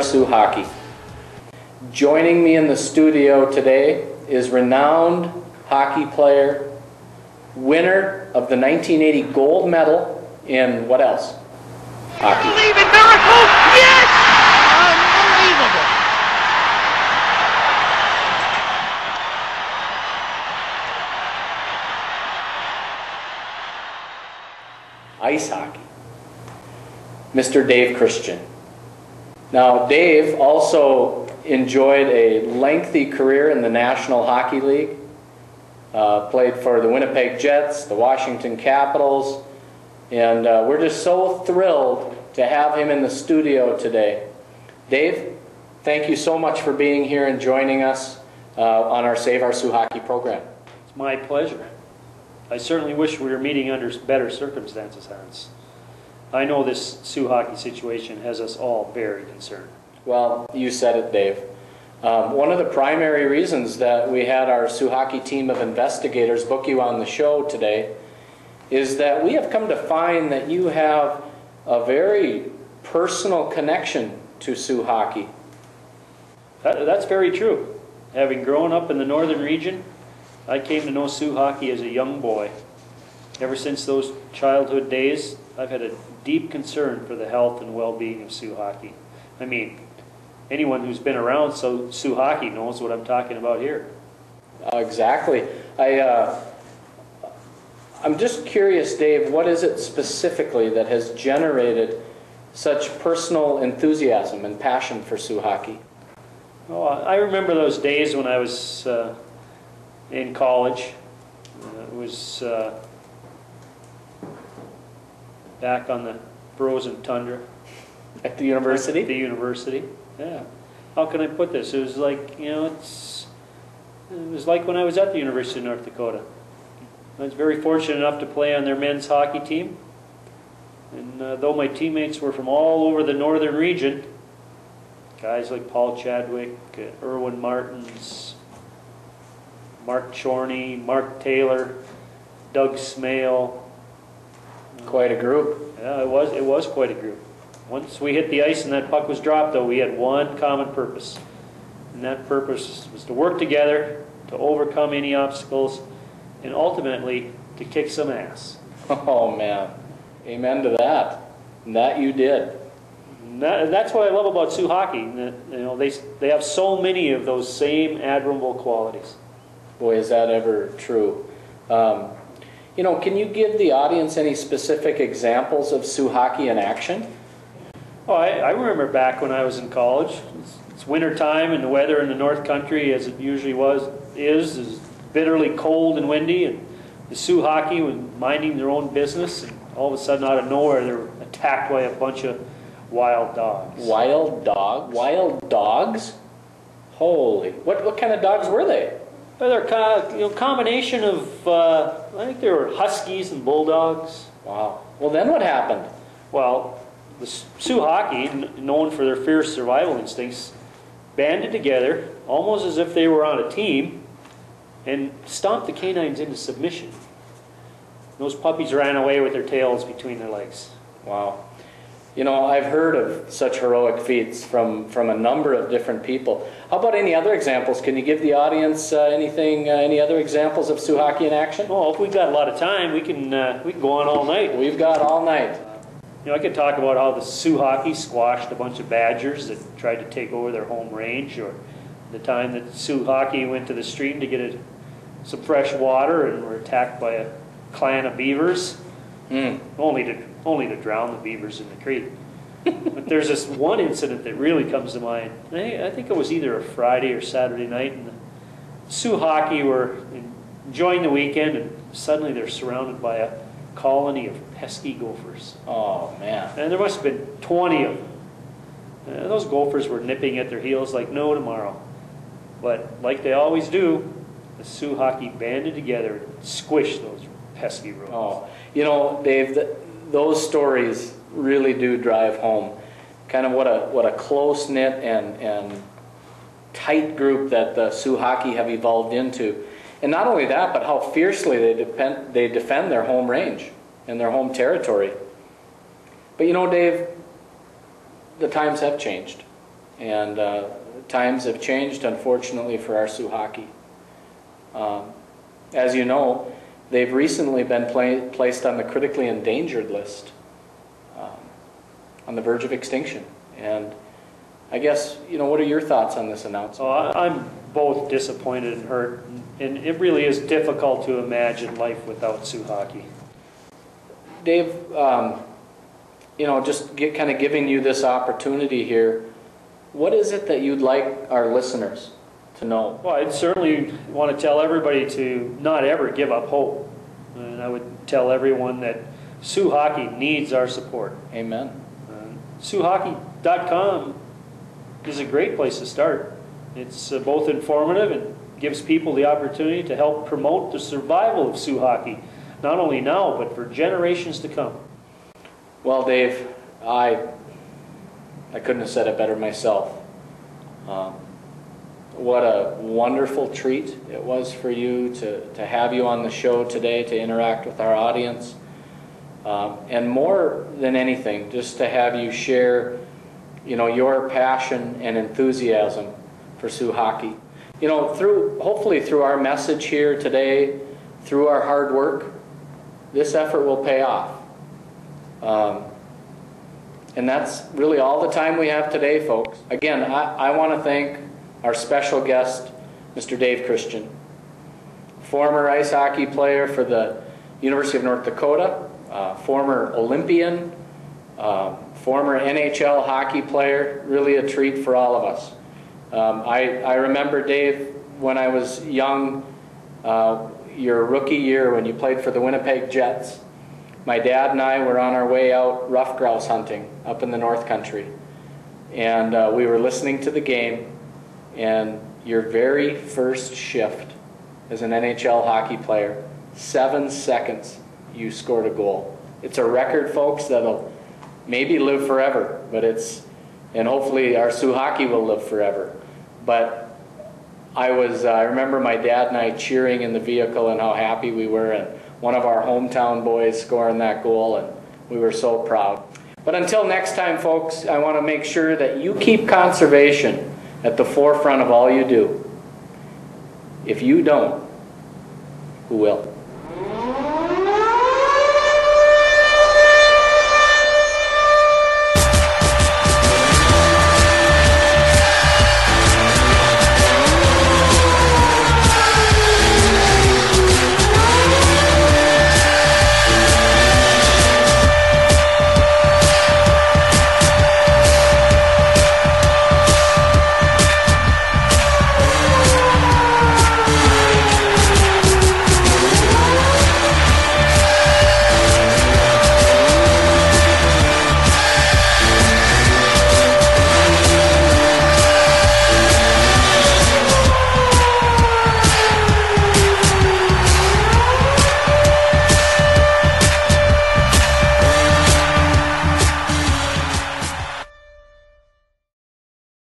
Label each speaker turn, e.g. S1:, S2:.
S1: Suhaki. Joining me in the studio today is renowned hockey player, winner of the 1980 gold medal in what else? Hockey.
S2: Believe in miracles! Yes! Unbelievable!
S1: Ice hockey. Mr. Dave Christian. Now, Dave also enjoyed a lengthy career in the National Hockey League. Played for the Winnipeg Jets, the Washington Capitals, and we're just so thrilled to have him in the studio today. Dave, thank you so much for being here and joining us on our Save Our Suhaki program.
S3: It's my pleasure. I certainly wish we were meeting under better circumstances, Hans. I know this Suhaki situation has us all very concerned.
S1: Well, you said it, Dave. One of the primary reasons that we had our Suhaki team of investigators book you on the show today is that we have come to find that you have a very personal connection to Suhaki.
S3: That's very true. Having grown up in the northern region, I came to know Suhaki as a young boy. Ever since those childhood days, I've had a deep concern for the health and well-being of Suhaki. I mean, anyone who's been around Suhaki knows what I'm talking about here.
S1: Exactly. I'm just curious, Dave, what is it specifically that has generated such personal enthusiasm and passion for Suhaki?
S3: Oh, I remember those days when I was in college. It was back on the frozen tundra.
S1: At the university?
S3: At the university, yeah. How can I put this? It was like, you know, it was like when I was at the University of North Dakota. I was very fortunate enough to play on their men's hockey team. And though my teammates were from all over the northern region, guys like Paul Chadwick, Erwin Martins, Mark Chorney, Mark Taylor, Doug Smale.
S1: Quite a group.
S3: Yeah, it was quite a group. Once we hit the ice and that puck was dropped, though, we had one common purpose. And that purpose was to work together, to overcome any obstacles, and ultimately to kick some ass.
S1: Oh, man. Amen to that. And that you did.
S3: And that's what I love about Suhaki. You know, they have so many of those same admirable qualities.
S1: Boy, is that ever true. You know, can you give the audience any specific examples of Suhaki in action?
S3: Oh, I remember back when I was in college. It's winter time, and the weather in the North Country, as it usually is bitterly cold and windy. And the Suhaki was minding their own business, and all of a sudden, out of nowhere, they were attacked by a bunch of wild dogs.
S1: Wild dogs? Wild dogs? Holy! What kind of dogs were they?
S3: Well, they're a combination of I think they were huskies and bulldogs.
S1: Wow. Well, then what happened?
S3: Well, the Suhaki, known for their fierce survival instincts, banded together, almost as if they were on a team, and stomped the canines into submission. Those puppies ran away with their tails between their legs.
S1: Wow. You know, I've heard of such heroic feats from a number of different people. How about any other examples? Can you give the audience any other examples of Suhaki in action?
S3: Oh, if we've got a lot of time, we can go on all night.
S1: We've got all night.
S3: You know, I could talk about how the Suhaki squashed a bunch of badgers that tried to take over their home range, or the time that Suhaki went to the stream to get some fresh water and were attacked by a clan of beavers, only to drown the beavers in the creek. But there's this one incident that really comes to mind. I think it was either a Friday or Saturday night, and the Suhaki were enjoying the weekend, and suddenly they're surrounded by a colony of pesky gophers.
S1: Oh, man.
S3: And there must have been 20 of them. And those gophers were nipping at their heels like no tomorrow. But like they always do, the Suhaki banded together and squished those pesky rodents.
S1: Oh, you know, Dave, those stories really do drive home kind of what a close-knit and tight group that the Suhaki have evolved into. And not only that, but how fiercely they defend their home range and their home territory. But you know, Dave, the times have changed. And times have changed, unfortunately, for our Suhaki. As you know, they've recently been placed on the critically endangered list, on the verge of extinction. And I guess, what are your thoughts on this announcement?
S3: So I'm both disappointed and hurt, and it really is difficult to imagine life without Suhaki.
S1: Dave, just kind of giving you this opportunity here, what is it that you'd like our listeners to know?
S3: Well, I'd certainly want to tell everybody to not ever give up hope. And I would tell everyone that Suhaki needs our support.
S1: Amen.
S3: Suhaki.com is a great place to start. It's both informative and gives people the opportunity to help promote the survival of Suhaki, not only now, but for generations to come.
S1: Well, Dave, I couldn't have said it better myself. What a wonderful treat it was for you to have you on the show today, to interact with our audience. And more than anything, just to have you share, your passion and enthusiasm for Suhaki. Hopefully through our message here today, through our hard work, this effort will pay off. And that's really all the time we have today, folks. Again, I want to thank our special guest, Mr. Dave Christian, former ice hockey player for the University of North Dakota, former Olympian, former NHL hockey player, really a treat for all of us. I remember, Dave, when I was young, your rookie year when you played for the Winnipeg Jets. My dad and I were on our way out rough grouse hunting up in the North Country. And we were listening to the game, and your very first shift as an NHL hockey player, 7 seconds, you scored a goal. It's a record, folks, that'll maybe live forever, and hopefully our Suhaki will live forever. But I remember my dad and I cheering in the vehicle and how happy we were, and one of our hometown boys scoring that goal, and we were so proud. But until next time, folks, I want to make sure that you keep conservation at the forefront of all you do. If you don't, who will?